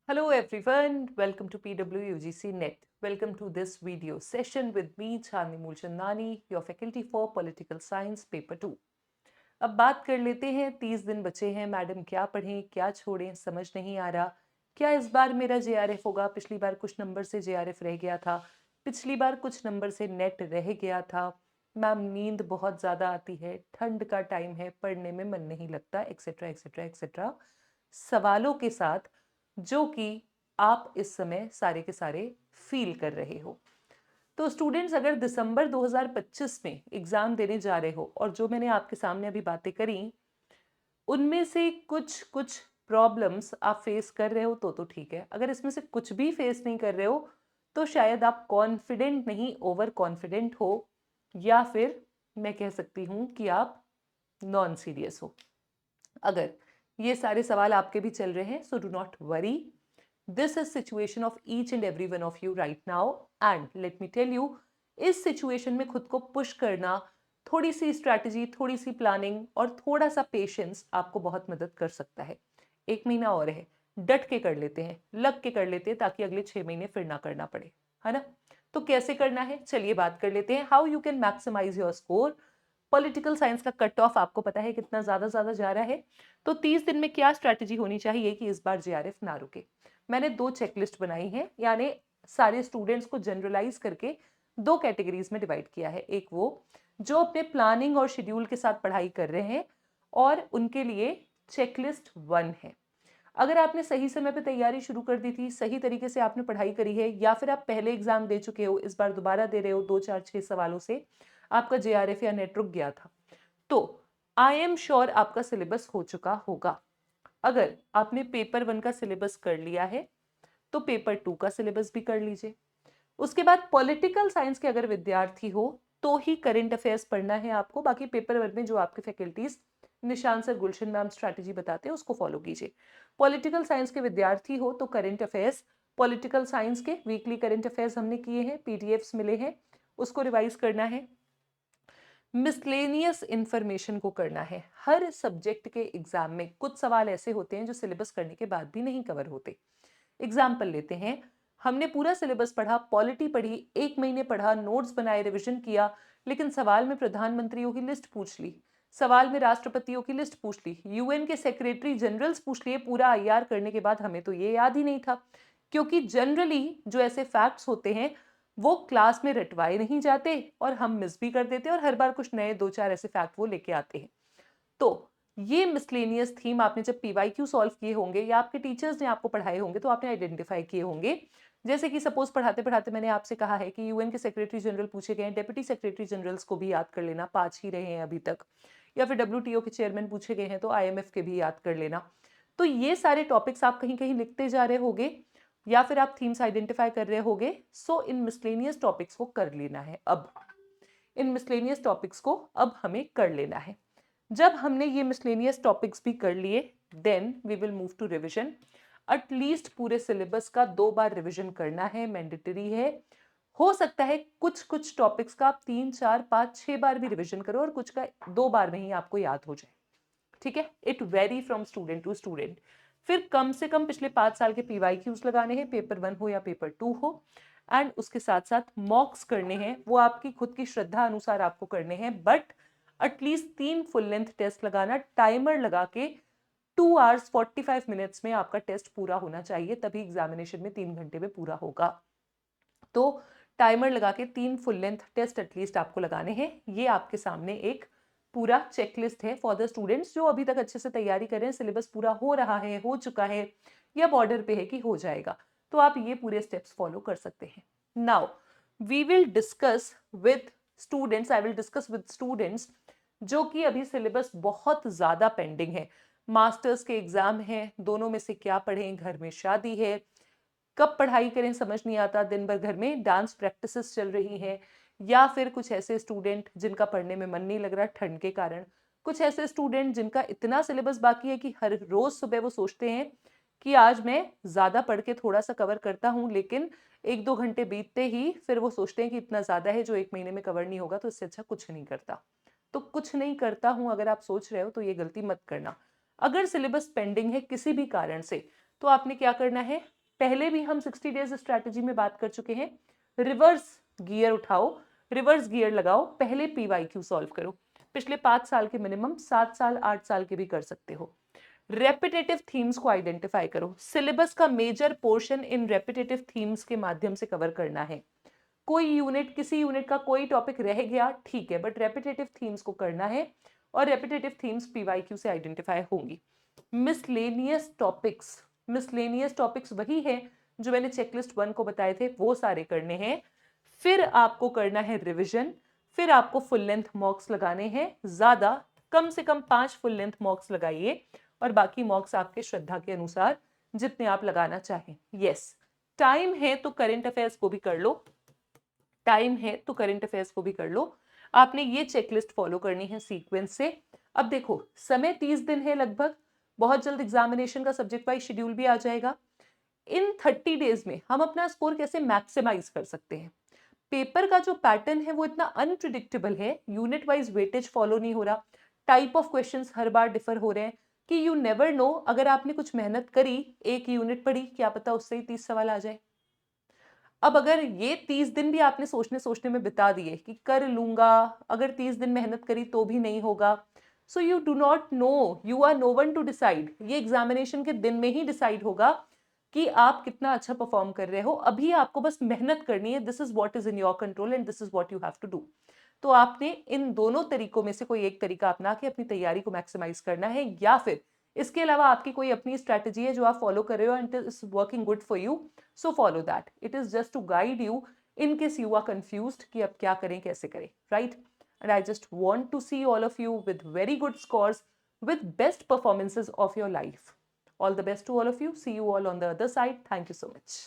Hello everyone, welcome to PWUGC Net. Welcome to this video session with me Chandni Mulchandani, your faculty for Political Science Paper 2. अब बात कर लेते हैं, 30 दिन बचे हैं मैडम, क्या पढ़ें क्या छोड़ें समझ नहीं आ रहा। क्या इस बार मेरा जेआरएफ होगा? पिछली बार कुछ नंबर से जेआरएफ रह गया था, पिछली बार कुछ नंबर से नेट रह गया था। मैम नींद बहुत ज़्यादा आती है, ठंड का टाइम है, पढ़ने में मन नहीं लगता, एक्सेट्रा एक्सेट्रा एक्सेट्रा सवालों के साथ जो कि आप इस समय सारे के सारे फील कर रहे हो। तो स्टूडेंट्स, अगर दिसंबर 2025 में एग्जाम देने जा रहे हो और जो मैंने आपके सामने अभी बातें करी उनमें से कुछ कुछ प्रॉब्लम्स आप फेस कर रहे हो तो ठीक है। अगर इसमें से कुछ भी फेस नहीं कर रहे हो तो शायद आप कॉन्फिडेंट नहीं, ओवर कॉन्फिडेंट हो, या फिर मैं कह सकती हूँ कि आप नॉन सीरियस हो। अगर ये सारे सवाल आपके भी चल रहे हैं so do not worry, this is situation of each and every one of you right now. And let me tell you, इस सिचुएशन में खुद को पुश करना, थोड़ी सी स्ट्रैटेजी, थोड़ी सी प्लानिंग और थोड़ा सा पेशेंस आपको बहुत मदद कर सकता है। 1 महीना और है, डट के कर लेते हैं, लग के कर लेते हैं, ताकि अगले 6 महीने फिर ना करना पड़े, है ना। तो कैसे करना है चलिए बात कर लेते हैं। How you can maximise your score. Political science का कट ऑफ आपको पता है कितना ज्यादा जा रहा है, तो 30 दिन में क्या स्ट्रैटेजी होनी चाहिए कि इस बार जेआरएफ ना रुके। मैंने 2 चेकलिस्ट बनाई है, यानी सारे स्टूडेंट्स को जनरलाइज करके 2 कैटेगरीज में डिवाइड किया है। एक वो जो अपने प्लानिंग और शेड्यूल के साथ पढ़ाई कर रहे हैं और उनके लिए चेकलिस्ट 1 है। अगर आपने सही समय पे तैयारी शुरू कर दी थी, सही तरीके से आपने पढ़ाई करी है, या फिर आप पहले एग्जाम दे चुके हो, इस बार दोबारा दे रहे हो, 2 4 6 सवालों से आपका जेआरएफ या नेट रुक गया था, तो आई एम श्योर आपका सिलेबस हो चुका होगा। अगर आपने पेपर 1 का सिलेबस कर लिया है तो पेपर 2 का सिलेबस भी कर लीजिए। उसके बाद पॉलिटिकल साइंस के अगर विद्यार्थी हो तो ही करंट अफेयर्स पढ़ना है आपको। बाकी पेपर 1 में जो आपके फैकल्टीज निशान सर, गुलशन मैम स्ट्रैटेजी बताते हैं उसको फॉलो कीजिए। पॉलिटिकल साइंस के विद्यार्थी हो तो करंट अफेयर्स, पॉलिटिकल साइंस के वीकली करंट अफेयर्स हमने किए हैं, पीडीएफ्स मिले हैं, उसको रिवाइज करना है। मिसलेनियस इंफॉर्मेशन को करना है। हर सब्जेक्ट के एग्जाम में कुछ सवाल ऐसे होते हैं जो सिलेबस करने के बाद भी नहीं कवर होते। एग्जाम्पल लेते हैं, हमने पूरा सिलेबस पढ़ा, पॉलिटी पढ़ी, 1 महीने पढ़ा, नोट्स बनाए, रिवीजन किया, लेकिन सवाल में प्रधानमंत्रियों की लिस्ट पूछ ली, सवाल में राष्ट्रपतियों की लिस्ट पूछ ली, यूएन के सेक्रेटरी जनरल्स पूछ लिए, पूरा आईआर करने के बाद हमें तो ये याद ही नहीं था। क्योंकि जनरली जो ऐसे फैक्ट्स होते हैं वो क्लास में रटवाए नहीं जाते और हम मिस भी कर देते हैं, और हर बार कुछ नए 2 4 ऐसे फैक्ट वो लेके आते हैं। तो ये मिसलेनियस थीम आपने जब पीवाईक्यू सॉल्व किए होंगे या आपके टीचर्स ने आपको पढ़ाए होंगे तो आपने आइडेंटिफाई किए होंगे। जैसे कि सपोज पढ़ाते पढ़ाते मैंने आपसे कहा है कि यूएन के सेक्रेटरी जनरल पूछे गए हैं, डेप्यूटी सेक्रेटरी जनरल्स को भी याद कर लेना, 5 ही रहे हैं अभी तक, या फिर डब्ल्यूटीओ के चेयरमैन पूछे गए हैं तो आईएमएफ के भी याद कर लेना। तो ये सारे टॉपिक्स आप कहीं कहीं लिखते जा रहे होगे या फिर आप थीम्स आइडेंटिफाई कर रहे होगे। सो इन मिसलेनियस टॉपिक्स को कर लेना है। अब इन मिसलेनियस टॉपिक्स को अब हमें कर लेना है। जब हमने ये मिसलेनियस टॉपिक्स भी कर लिए then we will move to revision. At least पूरे सिलेबस का 2 बार रिवीजन करना है, मैंडेटरी है। हो सकता है कुछ कुछ टॉपिक्स का आप 3 4 5 6 बार भी रिवीजन करो और कुछ का 2 बार में ही आपको याद हो जाए, ठीक है। It very from student to student. फिर कम से कम पिछले 5 साल के पीवाईक्यूज लगाने हैं, पेपर 1 हो या पेपर 2 हो, एंड उसके साथ साथ मॉक्स करने हैं, वो आपकी खुद की श्रद्धा अनुसार आपको करने हैं, but at least 3 full length test लगाना, टाइमर लगा के 2 hours 45 minutes में आपका टेस्ट पूरा होना चाहिए, तभी एग्जामिनेशन में 3 घंटे में पूरा होगा। तो टाइमर लगा के 3 फुल लेंथ टेस्ट एटलीस्ट आपको लगाने हैं। ये आपके सामने एक पूरा चेकलिस्ट है फॉर द स्टूडेंट्स जो अभी तक अच्छे से तैयारी कर रहे हैं, सिलेबस पूरा हो रहा है, हो चुका है, या बॉर्डर पे है कि हो जाएगा, तो आप ये पूरे स्टेप्स फॉलो कर सकते हैं। Now we will discuss with students, I will discuss with students जो कि अभी सिलेबस बहुत ज्यादा पेंडिंग है, मास्टर्स के एग्जाम है, दोनों में से क्या पढ़ें, घर में शादी है, कब पढ़ाई करें समझ नहीं आता, दिन भर घर में डांस प्रैक्टिसेस चल रही हैं, या फिर कुछ ऐसे स्टूडेंट जिनका पढ़ने में मन नहीं लग रहा ठंड के कारण, कुछ ऐसे स्टूडेंट जिनका इतना सिलेबस बाकी है कि हर रोज सुबह वो सोचते हैं कि आज मैं ज्यादा पढ़ के थोड़ा सा कवर करता हूँ, लेकिन 1 2 घंटे बीतते ही फिर वो सोचते हैं कि इतना ज्यादा है जो 1 महीने में कवर नहीं होगा, तो इससे अच्छा कुछ नहीं करता। तो कुछ नहीं करता हूं अगर आप सोच रहे हो तो ये गलती मत करना। अगर सिलेबस पेंडिंग है किसी भी कारण से तो आपने क्या करना है, पहले भी हम 60 डेज स्ट्रैटेजी में बात कर चुके हैं। रिवर्स गियर उठाओ, रिवर्स गियर लगाओ, पहले PYQ सॉल्व करो। पिछले 5 साल के मिनिमम, 7 साल 8 साल के भी कर सकते हो। रेपिटेटिव थीम्स को आइडेंटिफाई करो। सिलेबस का मेजर पोर्शन इन रेपिटेटिव थीम्स के माध्यम से कवर करना है। कोई यूनिट, किसी यूनिट का कोई टॉपिक रह गया ठीक है, बट रेपिटेटिव थीम्स को करना है और रेपिटेटिव थीम्स PYQ से आइडेंटिफाई होंगी। मिसलेनियस टॉपिक्स वही है जो मैंने चेकलिस्ट 1 को बताए थे, वो सारे करने हैं। फिर आपको करना है रिविजन, फिर आपको फुल लेंथ मॉक्स लगाने हैं। ज्यादा, कम से कम 5 फुल लेंथ मॉक्स लगाइए और बाकी मॉक्स आपके श्रद्धा के अनुसार जितने आप लगाना चाहें। यस, टाइम है तो करंट अफेयर्स को भी कर लो, टाइम है तो करंट अफेयर्स को भी कर लो। आपने ये चेकलिस्ट फॉलो करनी है सीक्वेंस से। अब देखो, समय 30 दिन है लगभग, बहुत जल्द एग्जामिनेशन का सब्जेक्ट वाइज शेड्यूल भी आ जाएगा। इन 30 डेज में हम अपना स्कोर कैसे मैक्सिमाइज कर सकते हैं? पेपर का जो पैटर्न है वो इतना अनप्रिडिक्टेबल है, यूनिट वाइज वेटेज फॉलो नहीं हो रहा, type of questions her bar differ हो रहे हैं कि यू नेवर नो, अगर आपने कुछ मेहनत करी, एक यूनिट पढ़ी, क्या पता उससे ही 30 सवाल आ जाए। अब अगर ये 30 दिन भी आपने सोचने सोचने में बिता दिए कि कर लूंगा, अगर 30 दिन मेहनत करी तो भी नहीं होगा, so you do not know, you are no one to decide. ये एग्जामिनेशन के दिन में ही डिसाइड होगा कि आप कितना अच्छा परफॉर्म कर रहे हो। अभी आपको बस मेहनत करनी है, this is what is in your control and this is what you have to do. तो आपने इन दोनों तरीकों में से कोई एक तरीका अपना के अपनी तैयारी को मैक्सिमाइज करना है, या फिर इसके अलावा आपकी कोई अपनी स्ट्रैटेजी है जो आप फॉलो कर रहे हो and it is working good for you, so follow that. It is just to guide you in case you are confused कि अब क्या करें, कैसे करें, right? And I just want to see all of you with very good scores, with best performances of your life. All the best to all of you. See you all on the other side. Thank you so much.